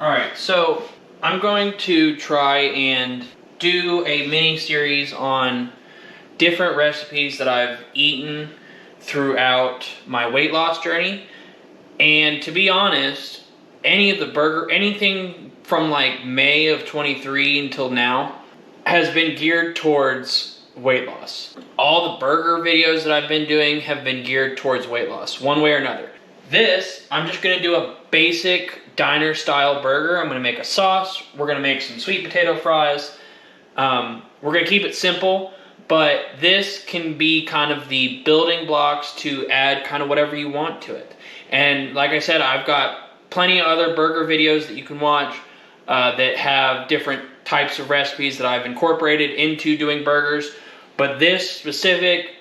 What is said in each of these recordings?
Alright, so I'm going to try and do a mini series on different recipes that I've eaten throughout my weight loss journey. And to be honest, anything from like May of 23 until now has been geared towards weight loss. All the burger videos that I've been doing have been geared towards weight loss, one way or another. This, I'm just gonna do a basic diner style burger. I'm gonna make a sauce. We're gonna make some sweet potato fries. We're gonna keep it simple, but this can be kind of the building blocks to add kind of whatever you want to it. And like I said, I've got plenty of other burger videos that you can watch that have different types of recipes that I've incorporated into doing burgers. But this specific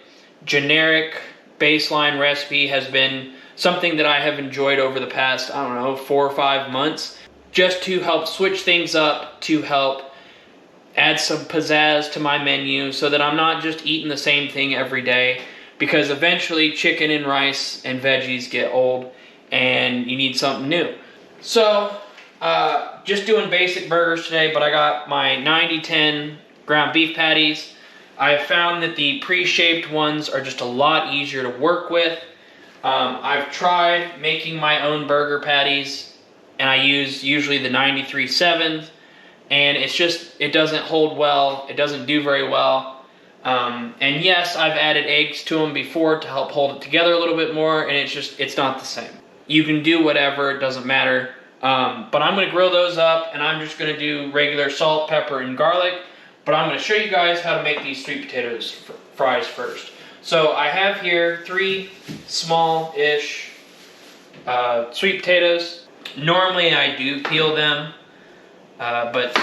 generic baseline recipe has been something that I have enjoyed over the past, I don't know, 4 or 5 months, just to help switch things up, to help add some pizzazz to my menu so that I'm not just eating the same thing every day, because eventually chicken and rice and veggies get old and you need something new. So, just doing basic burgers today, but I got my 90-10 ground beef patties. I have found that the pre-shaped ones are just a lot easier to work with. I've tried making my own burger patties, and I use usually the 93/7, and it doesn't hold well, it doesn't do very well. And yes, I've added eggs to them before to help hold it together a little bit more, and it's not the same. You can do whatever, it doesn't matter. But I'm gonna grill those up, and I'm just gonna do regular salt, pepper, and garlic. But I'm gonna show you guys how to make these sweet potatoes fries first. So I have here 3 small-ish sweet potatoes. Normally I do peel them, but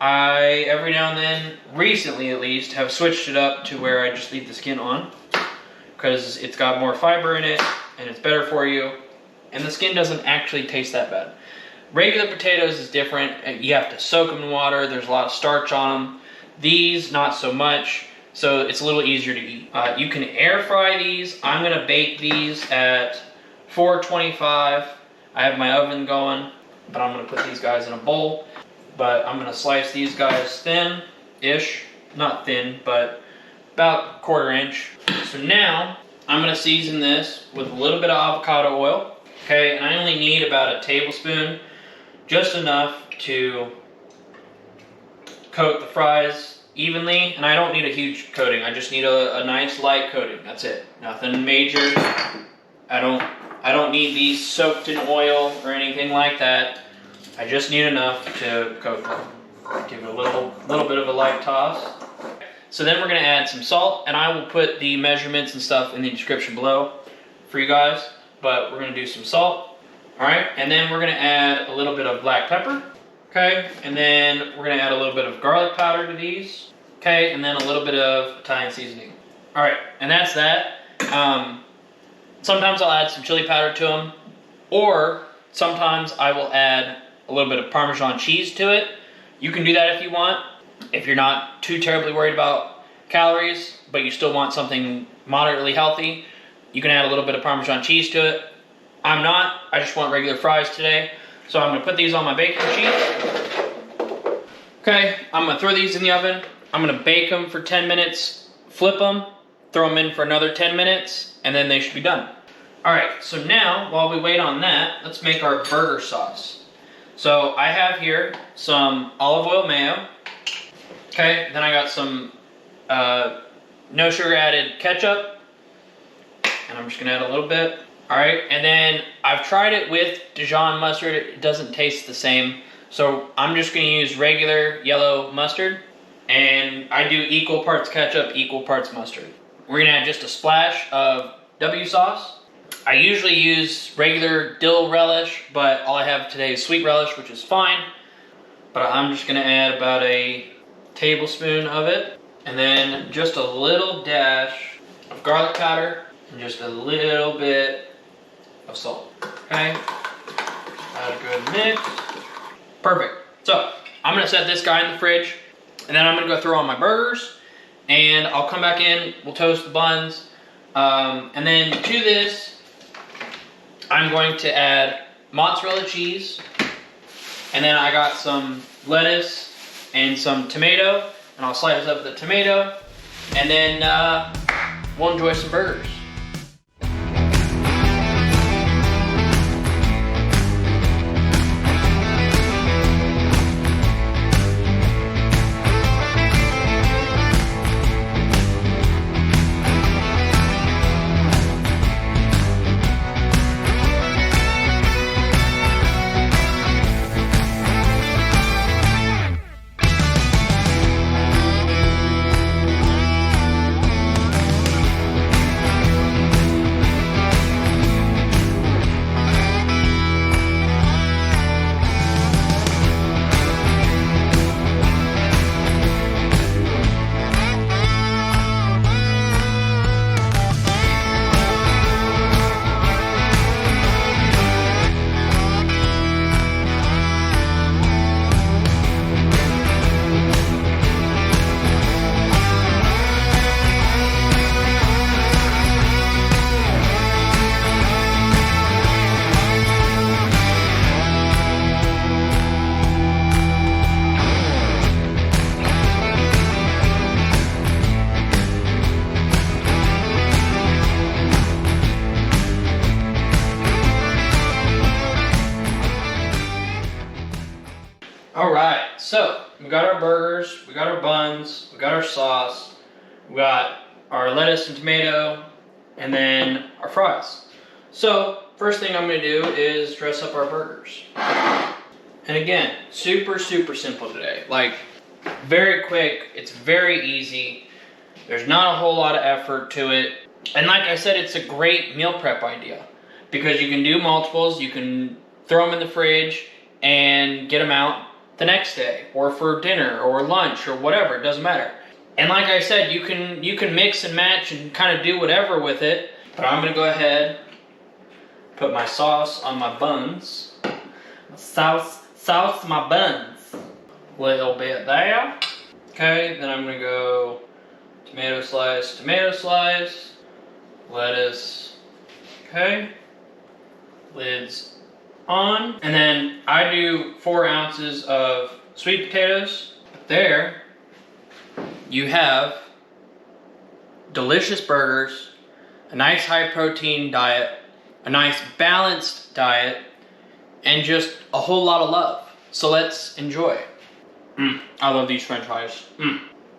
I, every now and then, recently at least, have switched it up to where I just leave the skin on, because it's got more fiber in it, and it's better for you, and the skin doesn't actually taste that bad. Regular potatoes is different. You have to soak them in water. There's a lot of starch on them. These, not so much. So it's a little easier to eat. You can air fry these. I'm gonna bake these at 425. I have my oven going, but I'm gonna put these guys in a bowl. But I'm gonna slice these guys thin-ish. Not thin, but about 1/4 inch. So now, I'm gonna season this with a little bit of avocado oil. Okay, and I only need about a tablespoon, just enough to coat the fries evenly, and I don't need a huge coating. I just need a nice light coating. That's it. Nothing major. I don't need these soaked in oil or anything like that. I just need enough to coat them. Give it a little bit of a light toss. So then we're gonna add some salt, and I will put the measurements and stuff in the description below for you guys. But we're gonna do some salt. All right, and then we're gonna add a little bit of black pepper. Okay, and then we're gonna add a little bit of garlic powder to these. Okay, and then a little bit of Italian seasoning. All right, and that's that. Sometimes I'll add some chili powder to them, or sometimes I will add a little bit of Parmesan cheese to it. You can do that if you want. If you're not too terribly worried about calories, but you still want something moderately healthy, you can add a little bit of Parmesan cheese to it. I'm not, I just want regular fries today. So I'm gonna put these on my baking sheet. Okay, I'm gonna throw these in the oven. I'm gonna bake them for 10 minutes, flip them, throw them in for another 10 minutes, and then they should be done. All right, so now, while we wait on that, let's make our burger sauce. So I have here some olive oil mayo. Okay, then I got some no sugar added ketchup, and I'm just gonna add a little bit. All right, and then I've tried it with Dijon mustard. It doesn't taste the same. So I'm just gonna use regular yellow mustard, and I do equal parts ketchup, equal parts mustard. We're gonna add just a splash of W sauce. I usually use regular dill relish, but all I have today is sweet relish, which is fine. But I'm just gonna add about a tablespoon of it, and then just a little dash of garlic powder, and just a little bit of salt. Okay, add a good mix. Perfect. So I'm gonna set this guy in the fridge, and then I'm gonna go throw on my burgers, and I'll come back in. We'll toast the buns, and then to this, I'm going to add mozzarella cheese, And then I got some lettuce and some tomato, and I'll slice up the tomato, and then we'll enjoy some burgers. All right, so we got our burgers, we got our buns, we got our sauce, we got our lettuce and tomato, and then our fries. So first thing I'm gonna do is dress up our burgers. And again, super simple today. Like, very quick, it's very easy. There's not a whole lot of effort to it. And like I said, it's a great meal prep idea because you can do multiples, you can throw them in the fridge and get them out the next day or for dinner or lunch or whatever, it doesn't matter. And like I said, you can mix and match and kind of do whatever with it. But I'm gonna go ahead, put my sauce on my buns. Sauce my buns. Little bit there. Okay, then I'm gonna go tomato slice, lettuce. Okay, lids on. And then I do 4 ounces of sweet potatoes. There you have delicious burgers, a nice high protein diet, a nice balanced diet, and just a whole lot of love. So let's enjoy. I love these french fries.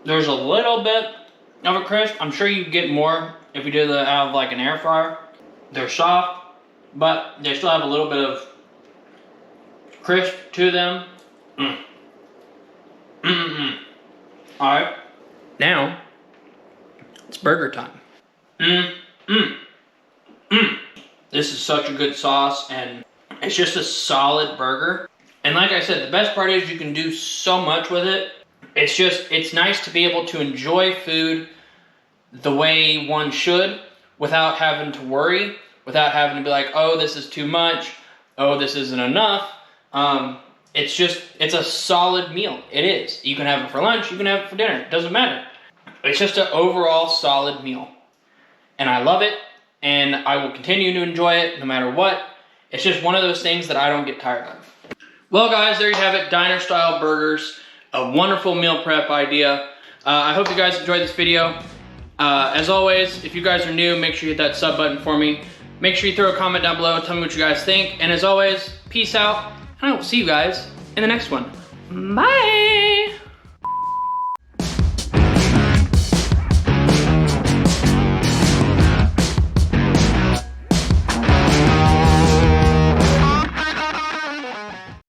There's a little bit of a crisp. I'm sure you get more if you do that out of like an air fryer. They're soft, but they still have a little bit of crisp to them. Alright, now it's burger time. This is such a good sauce, and it's just a solid burger. And like I said, the best part is you can do so much with it. It's nice to be able to enjoy food the way one should without having to worry, without having to be like, oh, this is too much, oh, this isn't enough. It's a solid meal. It is. You can have it for lunch, you can have it for dinner. It doesn't matter. It's just an overall solid meal. And I love it, and I will continue to enjoy it no matter what. It's just one of those things that I don't get tired of. Well guys, there you have it, diner style burgers, a wonderful meal prep idea. I hope you guys enjoyed this video. As always, if you guys are new, make sure you hit that sub button for me. Make sure you throw a comment down below, tell me what you guys think. And as always, peace out, and I will see you guys in the next one. Bye!